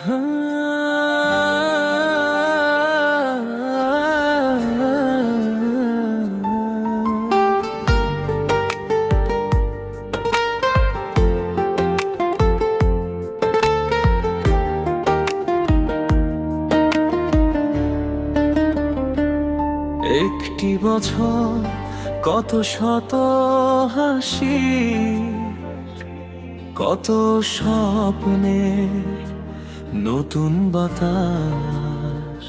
একটি বছর, কত শত হাসি, কত স্বপ্নে নতুন বাতাস।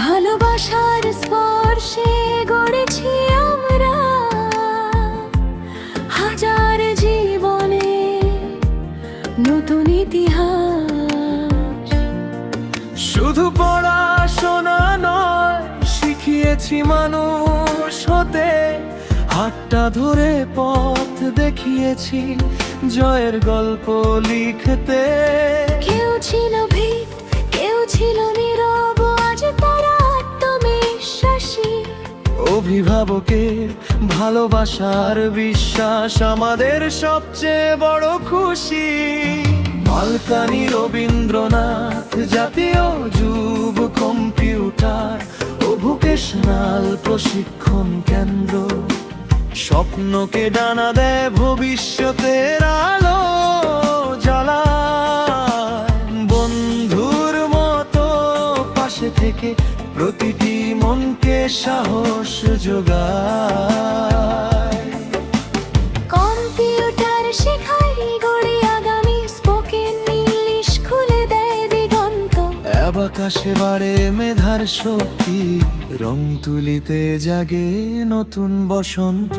ভালোবাসার স্পর্শে গড়েছি আমরা হাজার জীবনে নতুন ইতিহাস। শুধু পড়াশোনা নয়, শিখিয়েছি মানুষ হতে, হাতটা ধরে পথ দেখিয়েছি জয়ের গল্প লিখতে। কেউ ছিল ভীত, কেউ ছিল নীরব, আজ তারা আত্মবিশ্বাসী। অভিভাবকের ভালোবাসার বিশ্বাস আমাদের সবচেয়ে বড় খুশি। মালকানি রবীন্দ্রনাথ জাতীয় যুব কম্পিউটার ও ভোকেশনাল প্রশিক্ষণ কেন্দ্র স্বপ্নকে ডানা দেয়, ভবিষ্যতের আলো জ্বালায়। বন্ধুর মতো পাশে থেকে প্রতিটি মনকে সাহস যোগায়। কম্পিউটার শেখাই গড়ি আগামী, স্পোকেন ইংলিশ খুলে দেয় দিগন্ত। অ্যাবাকাশে বাড়ে মেধার শক্তি, রং তুলিতে জাগে নতুন বসন্ত।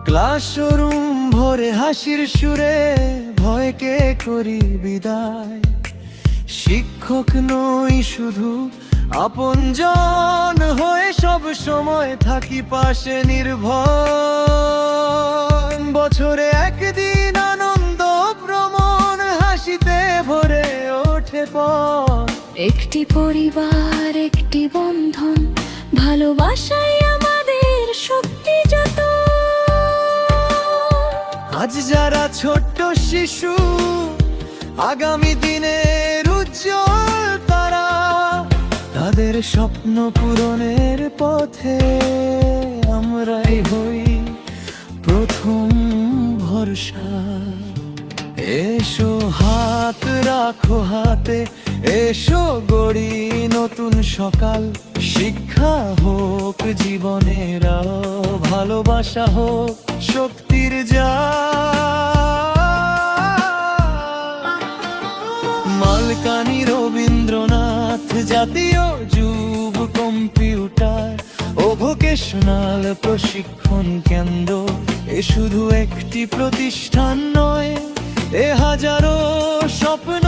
ক্লাসরুম ভরে হাসির সুরে, ভয়কে করি বিদায়। শিক্ষক নই শুধু, আপনজন হয়ে সব সময় থাকি পাশে নির্ভয়। বছরে একদিন আনন্দ ভ্রমণ, হাসিতে ভরে ওঠে পথ। একটি পরিবার, একটি বন্ধন, ভালোবাসাই আমাদের শক্তি যত। আজ যারা ছোট্ট শিশু, আগামী দিনের উজ্জ্বল তারা, তাদের স্বপ্ন পূরণের পথে আমরাই হই প্রথম ভরসা। এসো হাত রাখো হাতে, এসো গড়ি নতুন সকাল। শিক্ষা হোক জীবনের আলো, ভালোবাসা হোক শক্তির জাল। মালকানি রবীন্দ্রনাথ জাতীয় যুব কম্পিউটার ও ভোকেশনাল প্রশিক্ষণ কেন্দ্র এ শুধু একটি প্রতিষ্ঠান নয়, এ হাজারো স্বপ্ন,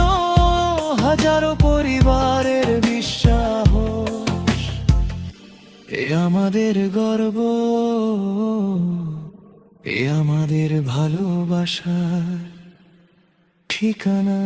হাজারো পরিবারের বিশ্বাস। এ আমাদের গর্ব, এ আমাদের ভালোবাসার ঠিকানা।